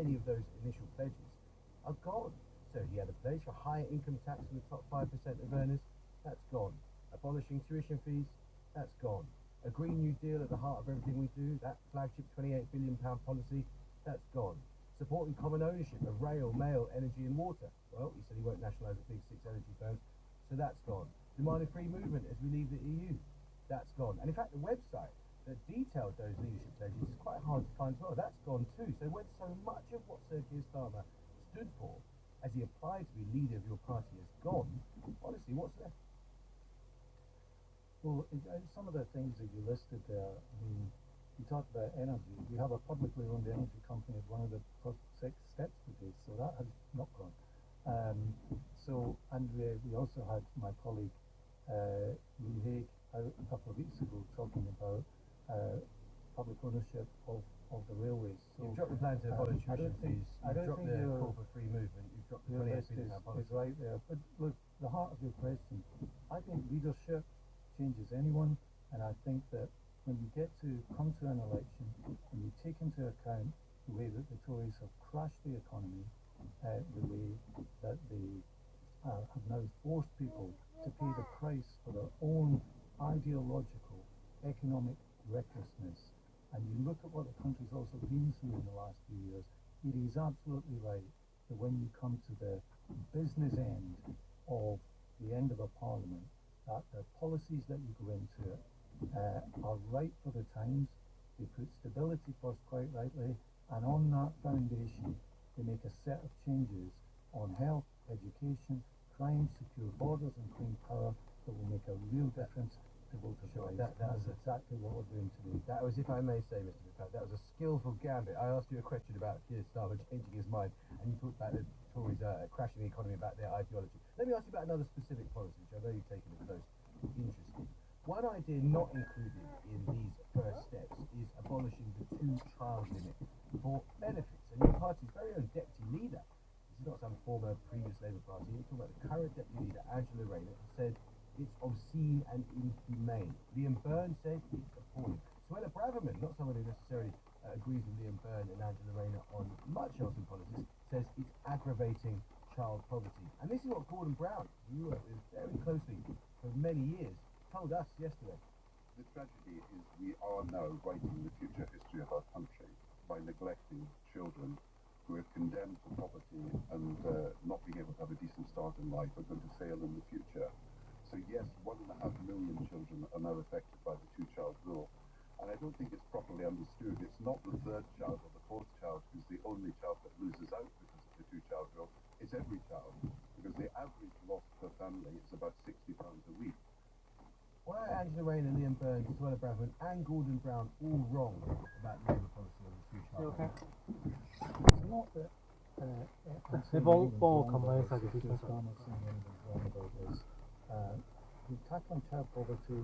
any of those initial pledges are gone. So he had a pledge for higher income tax for the top 5% of earners. That's gone. Abolishing tuition fees. That's gone. A Green New Deal at the heart of everything we do. That flagship £28 billion policy. That's gone. Supporting common ownership of rail, mail, energy and water. Well, he said he won't nationalise the big 6 energy firms. So that's gone. Demanding free movement as we leave the EU. That's gone. And in fact, the website that detailed those leadership pledges is quite hard to find as well. That's gone too. So when so much of what Sir Keir Starmer stood for as he applied to be leader of your party is gone, honestly, what's left? Well, some of the things that you listed there, I mean, you talked about energy. We have a publicly owned energy company as one of the first 6 steps to this, so that has not gone. And we also had my colleague Lee Haig out a couple of weeks ago talking about public ownership of the railways. So You've dropped the plan to abolish tuition fees. I You've don't dropped think the call for free movement. You've dropped the your £28 list billion policy. is right there. But look, the heart of your question, I think leadership changes anyone, and I think that when you get to come to an election and you take into account the way that the Tories have crashed the economy, the way that they have now forced people to pay the price for their own ideological economic recklessness, and you look at what the country's also been through in the last few years, it is absolutely right that when you come to the business end of the end of a parliament, that the policies that you go into it are right for the times. They put stability first, quite rightly, and on that foundation they make a set of changes on health, education, crime, secure borders and clean power that will make a real difference to voters' lives. That's exactly what we're doing today. That was, if I may say, Mr. McCann, that was a skillful gambit. I asked you a question about Keir Starmer changing his mind, and you talked about the Tories crashing the economy, about their ideology. Let me ask you about another specific policy, which I know you've taken as most interesting. One idea not included in these first steps is abolishing the 2-child limit for benefits. And your party's very own deputy leader, this is not some former previous Labour Party, you're talking about the current deputy leader, Angela Rayner, who said it's obscene and inhumane. Liam Byrne said it's appalling. Suella Braverman, not someone who necessarily agrees with Liam Byrne and Angela Rayner on much else in politics, says it's aggravating child poverty. And this is what Gordon Brown, who you worked with very closely for many years, told us yesterday. The tragedy is we are now writing the future history of our country by neglecting children who are condemned to poverty and not being able to have a decent start in life are going to fail in the future. So yes, 1.5 million children are now affected by the 2-child rule. And I don't think it's properly understood. It's not the 3rd child or the 4th child who's the only child that loses out because of the 2-child rule. It's every child, because the average loss per family is about £60 a week. Why are Angela Rayner, Liam Byrne, Suella Braverman and Gordon Brown all wrong about Labour policy on the 2-child rule? It's not that They've all come out of the Keir Starmer saying anything's wrong about this. The tackling child poverty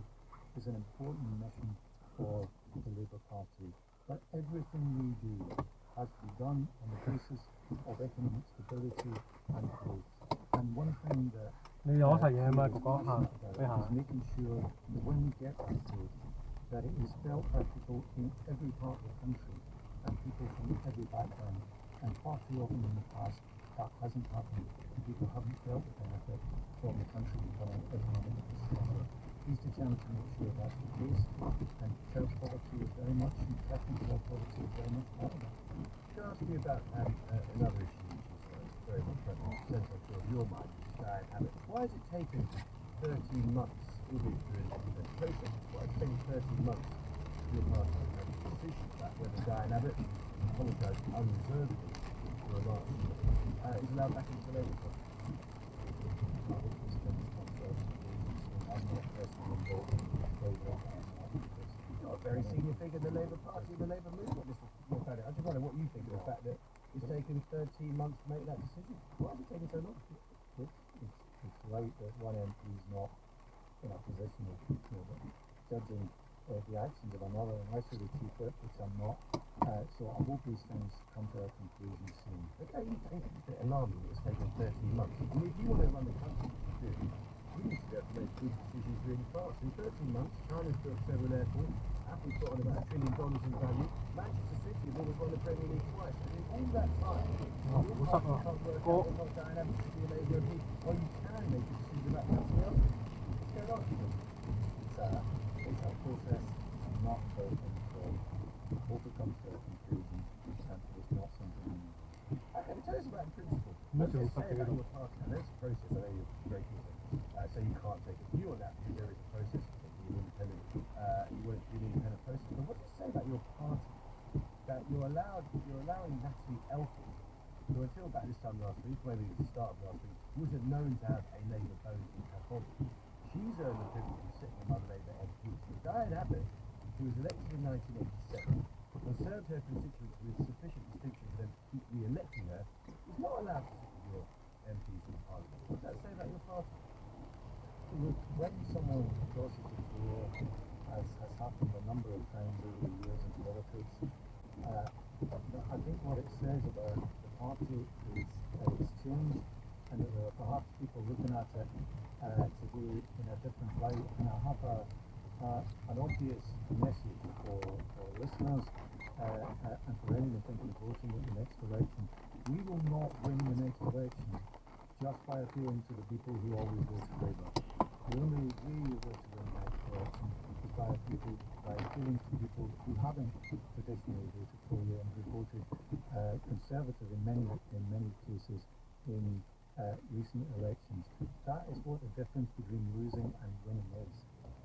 is an important mission for the Labour Party, but everything we do has to be done on the basis of economic stability and growth. And one thing that 你攞齊嘢嘛，哥哥嚇，你 is 行。 making sure that when we get that growth, that it is felt by people in every part of the country and people from every background. And far too often in the past, that hasn't happened, and people haven't felt the benefit from the country becoming economically stronger. He's determined to make sure that's the case, and child poverty is very much, and tackling child poverty is very much part of that. Can I ask you about another issue which is very much front and centre of your mind, which is diet habits? Why has it taken 13 months, albeit through a process, why has it taken 13 months for your party to make a decision about whether Diane Abbott, apologised unreservedly for a march, is allowed back into the Labour Party? I'm not personally involved in the program. Not a very senior figure in the Labour Party, the Labour movement, Mr. McFadden. I just wonder what you think of the fact that it's taken 13 months to make that decision. Why has it taken so long? It's right that one MP is not in a position of judging the actions of another, unless you're the chief whip, which I'm not. So I hope these things come to a conclusion soon. But don't you think it's a bit alarming that it's taken 13 months? I mean, if you want to run the country, we need to be able to make good decisions really fast. In 13 months, China's built several airports, Apple's put on about $1 trillion in value, Manchester City have almost won the Premier League twice. And in all that time, your what's party up, can't work Go. out what dynamics to be a Labour MP, or you can make a decision about something else. What's going on? It's a process, not built into hope it comes to a conclusion, and it's not something. Okay, tell us about the principle. No, What does it it's say okay, about no. your party? I know it's a process, I know you're very keen to so you can't take a view on that because there is a process to be an independent, you want it to be an independent process. But what does it say about your party? That you're allowing Natalie Elford, who until about this time last week, maybe at the start of last week, wasn't known to have a Labour bone in her body. She's earned the privilege of sitting among Labour MPs. So Diane Abbott, who was elected in 1987, and served her constituents with sufficient distinction for them to keep re-electing her, is not allowed to sit with your MPs in Parliament. What does that say about your party? Look, when someone crosses the floor, as has happened a number of times over the years in politics, I think what it says about the party is that it's changed and that there are perhaps people looking at it today in a different light. And I have an obvious message for listeners and for anyone thinking of voting at the next election. We will not win the next election just by appealing to the people who always vote Labour. The only way you're going to win the next election is by appealing to people who haven't traditionally voted for you and who voted Conservative in many cases in recent elections. That is what the difference between losing and winning is.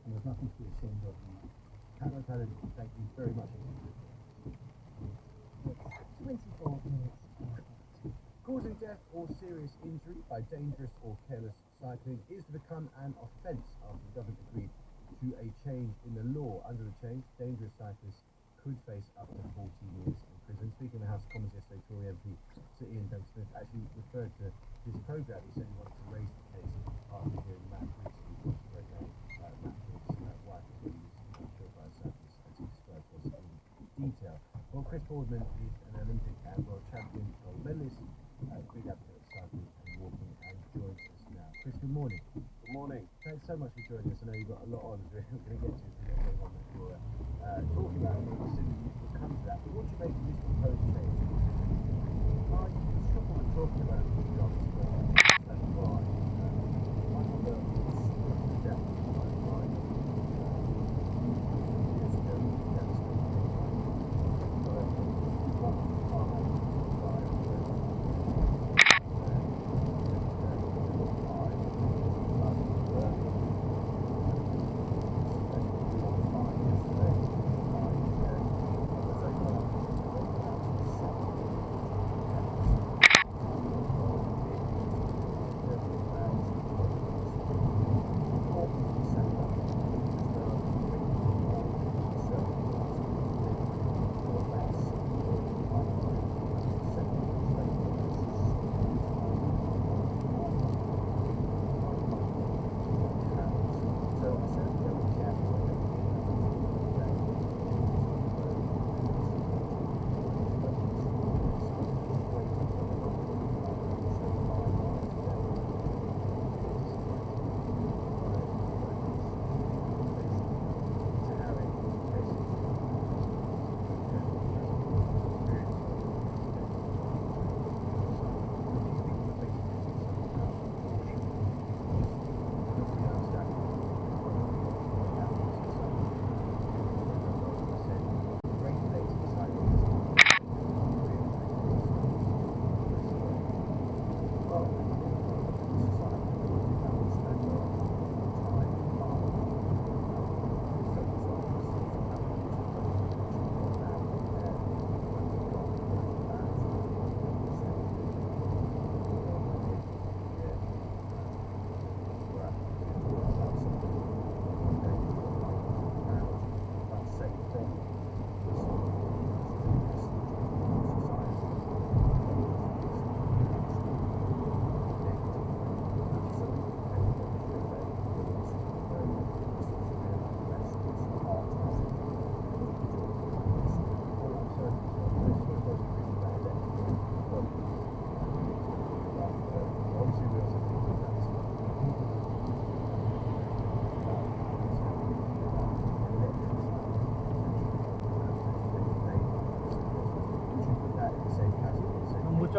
And there's nothing to be ashamed of in that. Hannah Palin, thank you very much indeed. 24 minutes. Causing death or serious injury by dangerous or careless cycling is to become an offence after the government agreed to a change in the law. Under the change, dangerous cyclists could face up to 14 years in prison. Speaking in the House of Commons yesterday, Tory MP Sir Ian Duncan-Smith actually referred to this programme. He said he wanted to raise the case after hearing Matt Briggs, who was very young, Matt Briggs' wife, who was killed by a cyclist, as he described us in detail. Well, Chris Boardman is an Olympic and world champion gold medalist, big advocate of cycling and walking, and joins us now. Chris, good morning. Good morning. Thanks so much for joining us. I know you've got a lot on, as we're going to get to the next one that you're talking about. We'll come to that. But what do you make of this proposed change? Are you trouble with talking about it, to be honest? That's why. I thought that was definitely why. Years ago,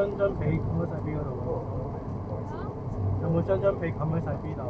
張被冚喺晒邊嗰度咯？有冇張被冚喺晒邊度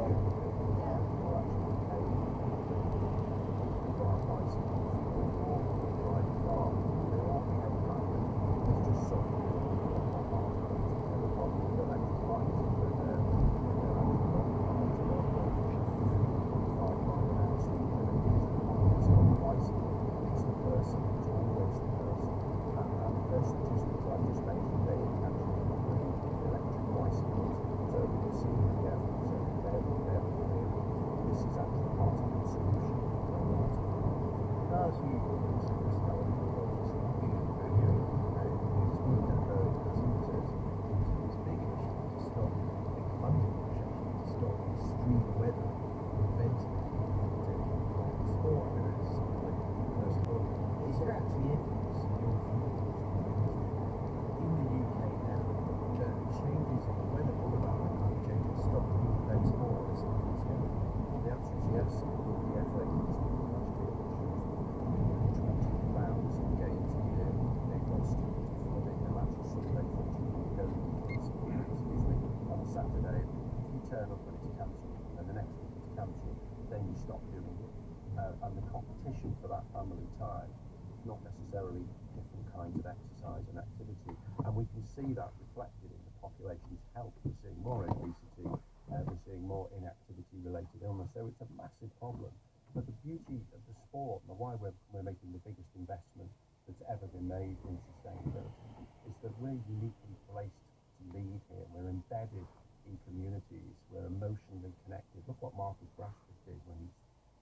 ？And the competition for that family time is not necessarily different kinds of exercise and activity. And we can see that reflected in the population's health. We're seeing more obesity, we're seeing more inactivity-related illness. So it's a massive problem. But the beauty of the sport and why we're making the biggest investment that's ever been made in sustainability is that we're uniquely placed to lead here. We're embedded in communities. We're emotionally connected. Look what Marcus Rashford did when he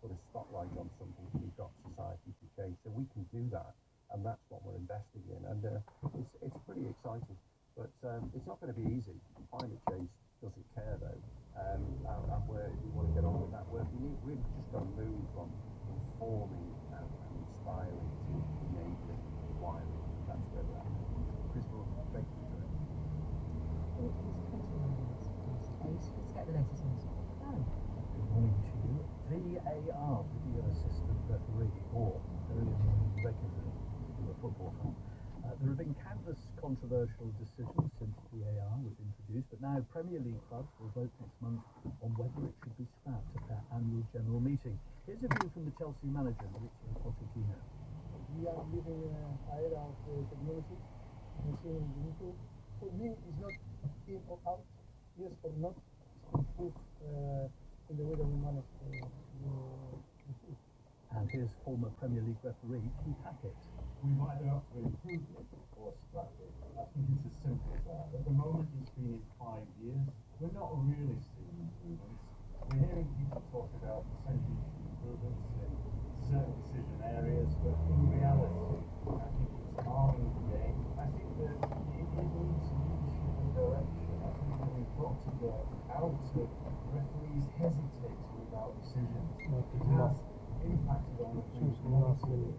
put a spotlight on something and he got society to change. So we can do that, and that's what we're investing in. And it's pretty exciting, but it's not going to be easy. Climate change doesn't care though, and we want to get on with that work. We've just got to move from informing and inspiring to enabling and wiring. That's where we're at. Chris, thank you for it. It is 20 minutes past 8. Let's get the latest on the sport. Good morning to you. VAR, Video Assistant Referee, or early morning regularly to a football club. There have been countless controversial decisions since VAR was introduced, but now Premier League clubs will vote next month on whether it should be scrapped at their annual general meeting. Here's a view from the Chelsea manager, Mauricio Pochettino. We are living in an era of technology, machine input. For me, it's not in or out, yes or not, it's improve in the way that we manage the And here's former Premier League referee Keith Hackett. We might have to improve it or scrap it. I think it's as simple as that. At the moment, it's been in 5 years. We're not really seeing improvements. We're hearing people talk about percentage improvements in certain decision areas, but in reality, I think it's an arm in the game. I think that it needs leadership and direction. I think that we've got to get out of referees hesitating about decisions. It has impacted on referees negatively.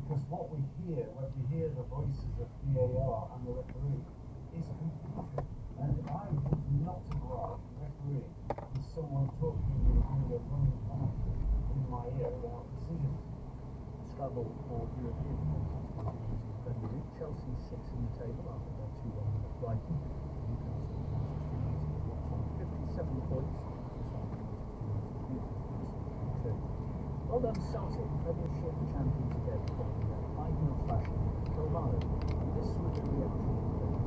Because what we hear the voices of VAR and the referee is confusion. And I would not have liked refereeing with someone talking and doing a running commentary in my ear about decisions. Struggle for European football continues in the Premier League. Chelsea sits in the table after their 2-1 at Brighton. Newcastle and Manchester United are locked on 57 points. Well done, Celtic, Premiership champions again, following their 5-0 fashion in Kilmarnock. This was the reaction of the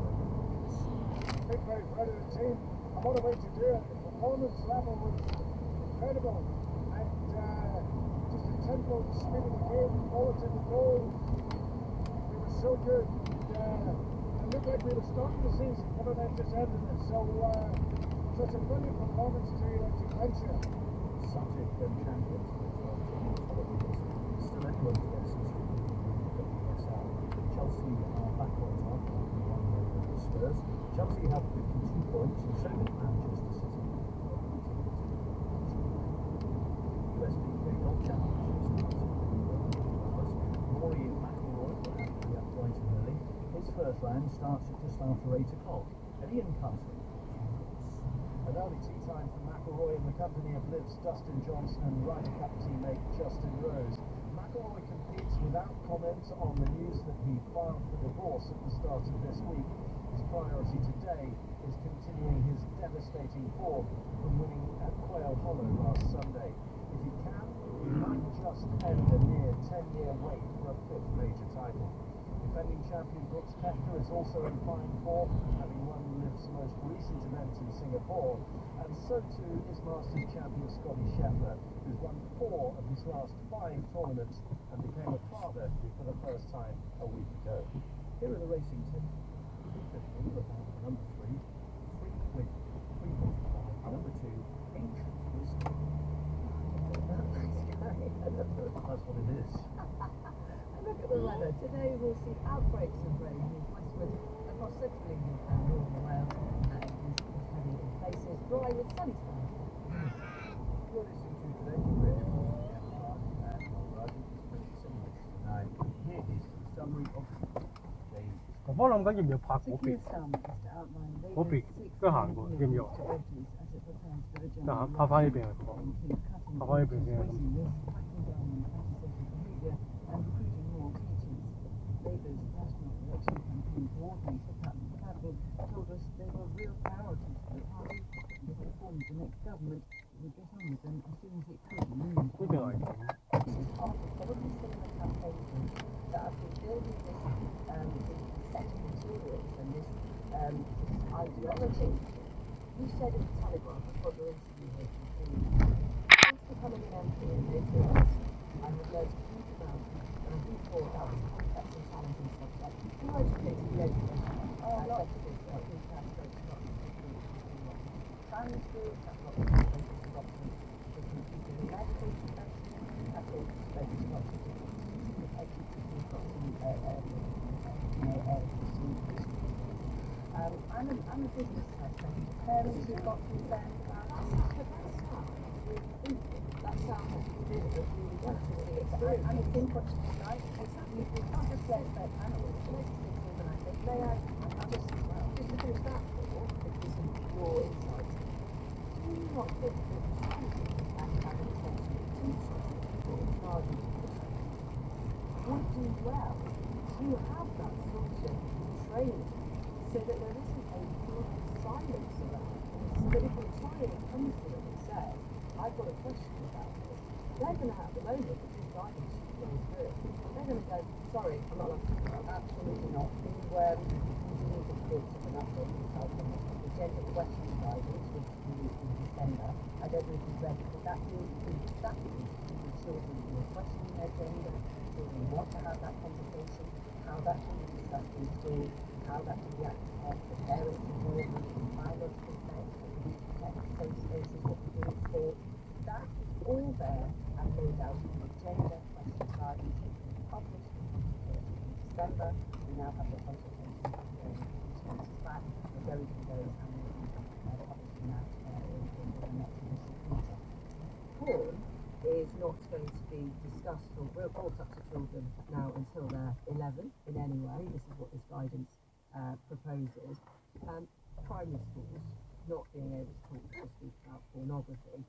Big, very proud of the team. And what a way to do it. The performance level was incredible. And just the tempo, the speed of the game, the quality of the goals. It was so good. It looked like we were starting the season, but then just ended it. So, such a brilliant performance to venture. Celtic champions for 12 teams. Still anyone to get WSL. Chelsea are back on top after 1-0 over Spurs. Chelsea have 52 points, and so did Manchester City. USBK Golf Championships. Rory McIlroy will have to be up bright and early. His first round starts at just after 8 o'clock at Ian Castle. An early tea time for McIlroy in the company of Liv's Dustin Johnson and Ryder Cup teammate Justin Rose. McIlroy competes without comment on the news that he filed for divorce at the start of this week. his priority today is continuing his devastating form from winning at Quail Hollow last Sunday. If he can, he might just end a near 10-year wait for a fifth major title. Defending champion Brooks Koepka is also in fine form, having won Liv's most recent event in Singapore, and so too is Masters champion Scotty Scheffler, who's won 4 of his last 5 tournaments and became a father for the first time a week ago. Here are the racing tips. 350, number 3, Free Win, 345, number 2, Ancient Wisdom. That's what it is. Look at the weather. Today we'll see outbreaks of rain move westward across central England and northern Wales. East is heavy in places, dry with sunny skies. You're listening to today Radio 4 and Rising is 27 tonight. Here is the summary of James. 我諗緊要唔要拍嗰 Secure 邊？ Sum is to outline 嗰邊 Labour's 都行過，要唔要？ to voters as it prepares for the 得閒 general 拍翻呢邊啊，嗰個 include cutting 拍翻呢邊 voters' 先。 racing risk, cracking down on antisocial behaviour and recruiting more teachers. Labour's National Election Campaign Coordinator, Pat McFadden, told us they were real priorities for the party, and if it formed the next government, it would get on with them as soon as it could. 呢邊係點？ This is part of probably similar campaign groups that have been building this set of materials and this ideology. You said in the Telegraph, I've got your interview here from since becoming an MP in April, I have learned a huge amount, and I do thought that was a complex and challenging subject. You educated the education. Lots of it, I think that's not primary school, that's not focused on computing the medical profession, that's all focused on I'm a business person. Parents who've got concerned about that sounds really want to see it through. And it's important, right? You can't just let animals or organisations. They are just to finish that thought, because of your insight. Do you not think that schools and having essentially teachers or charging would do well to have that sort of training so that there isn't a silence around this, that if a child comes to them and says, I've got a question about this, they're going to have the moment that this guidance goes through. They're going to go, sorry, I'm not allowed to talk about that, absolutely not. You need to put an update yourself on the gender question guidance, which we used in December. I don't know if you've read it, but that deals with exactly with children who are questioning their gender, children who want to have that conversation, how that can be discussed in school, how that can be acted on for parents involvement in biological sex, what we do to protect safe spaces, what we do in sport. That is all there and laid out in the gender question guidance that was published in December. We now have the consultation responses back. We're going to those and we'll be publishing that in the next edition. Porn is not going to be discussed or brought up to children now until they're 11 in any way. This is what this guidance proposes. Primary schools not being able to talk or speak about pornography.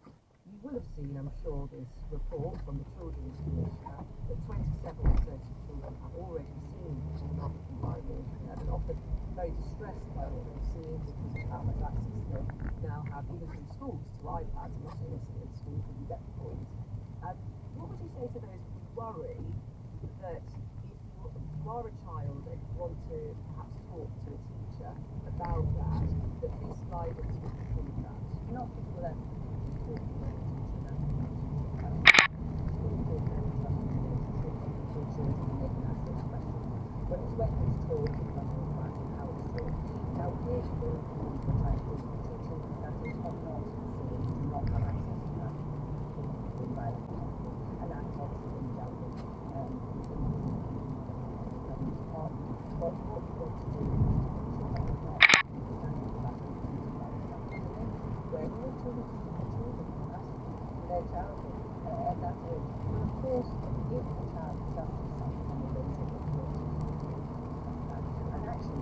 You will have seen, I'm sure, this report from the Children's Commissioner that 27% of children have already seen pornography by year 11, often very distressed by what they've seen because of how much access they now have, even from schools, to iPads. I'm not saying this in schools, but you get the point. What would you say to those who worry that if you are a child and you want to perhaps talk to a teacher about that this guidance would include that? Not people will ever talk to a teacher about when it's taught, it doesn't matter how it's taught. Now, here's the teachers that is not facilities do not have access to that environment. And that's obviously been dealt with but what we want to do is to make sure that we're not understanding about where we want children to be children in their childhood, and that's it. But of course, if the child does something on the basis of and actually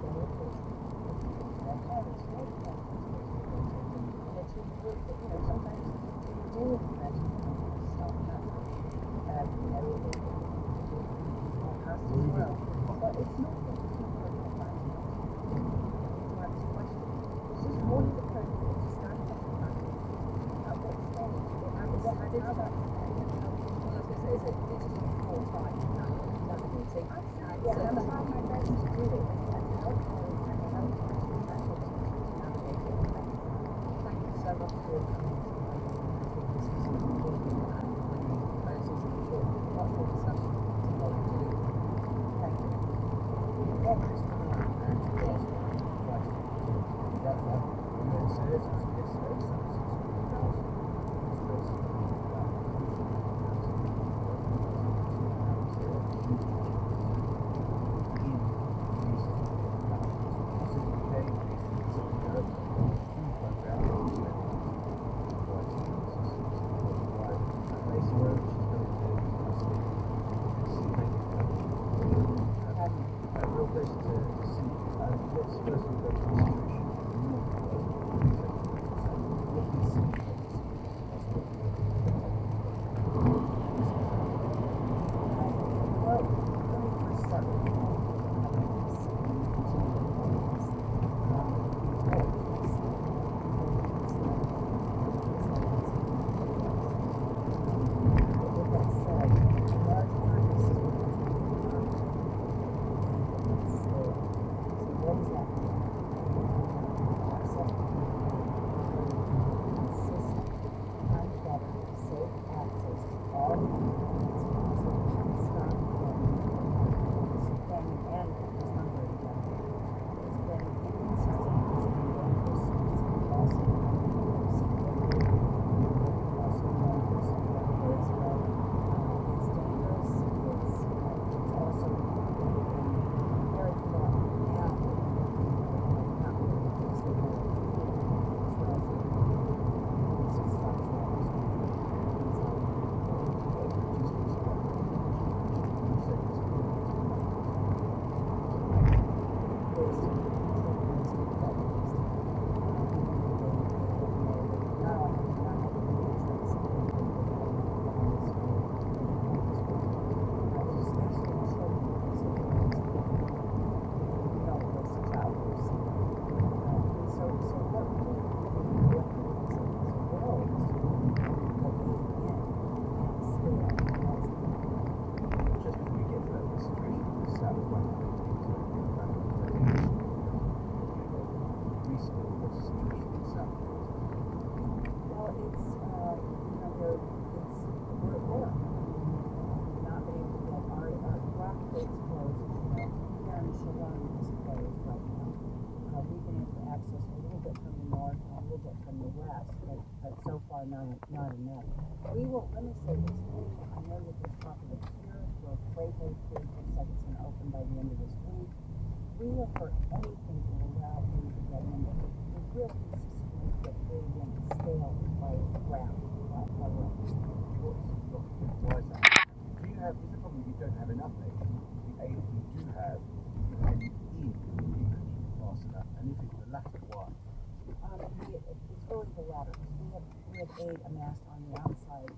Not enough. We will, let me say this, I know that there's talk of a pier, we're way pier looks like it's gonna open by the end of this week. We will for anything to allow you to get in, the real consistently get paid in stale by ground, by road. Why is that? Do you have, is the problem you don't have enough aid? The aid you do have, and in English fast enough, and if it's the latter, why? It's really the latter. We have aid amassed on the outside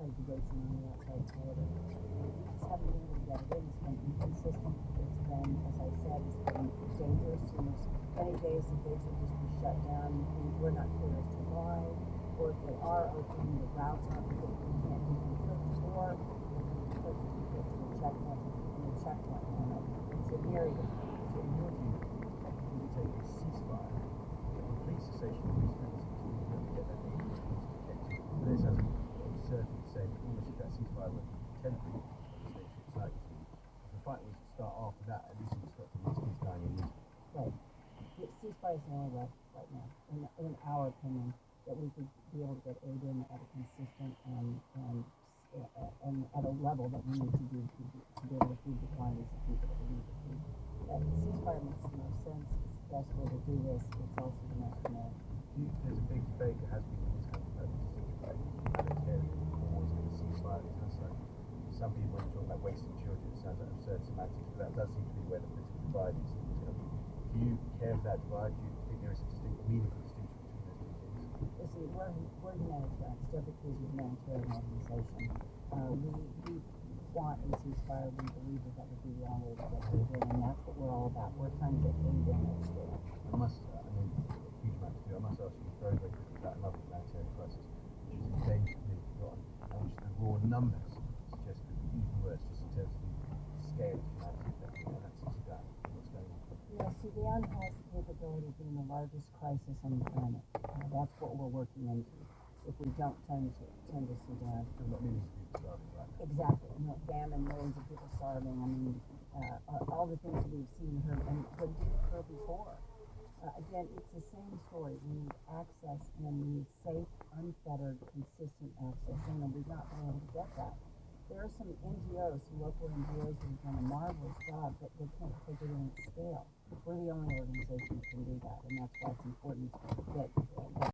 the gates and on the outside corridor. We just haven't been able to get it in. It's been inconsistent. It's been, as I said, it's been dangerous. And there's many days the gates will just be shut down. We're not clear as to why, or if they are open, the routes aren't because we can't be confirmed, or because we get to the checkpoint and the checkpoint on it. It's a myriad. So in your view, effectively we take a ceasefire, a complete cessation of hostilities, to get that aid to get to. But this has absurdly said almost if that ceasefire were temporary, at the stage it's like to. If the fight was to start after that, at least you would stop the these kids dying in Israel. Right. The ceasefire is the only way right now, in our opinion, that we could be able to get aid in at a consistent and at a level that we need to do to be able to feed the quantities of people that we need to feed. Ceasefire makes the most sense. It's the best way to do this. It's also the most humane. There's a big debate that has been in this country about humanitarian wars and ceasefire. Some people, when you talk about wasting children, it sounds like absurd semantics, but that does seem to be where the political divide is in this country. Do you care for that divide? Do you think there is a meaningful distinction between those two things? You see, we're humanitarian. Stoic is a humanitarian organization. We want a ceasefire. We believe that would be the only way to get aid in, and that's what we're all about. We're trying to get aid in at scale. I must, a huge amount to do. I must ask you very, very quickly about another humanitarian crisis, which is endangered and forgotten, and which the raw numbers suggest could be even worse, just in terms of the scale of humanity affected, and that's Sudan. What's going on? Yeah, Sudan has the possibility of being the largest crisis on the planet. That's what we're working into. If we don't tend to see that. And not millions of people starving, right? Exactly. No, famine, millions of people starving. I mean, all the things that we've seen and heard, and what did occur before. Again, it's the same story. We need access, and we need safe, unfettered, consistent access, and we've not been able to get that. There are some NGOs, some local NGOs that have done a marvelous job, but they can't take it in at scale. We're the only organization that can do that, and that's why it's important that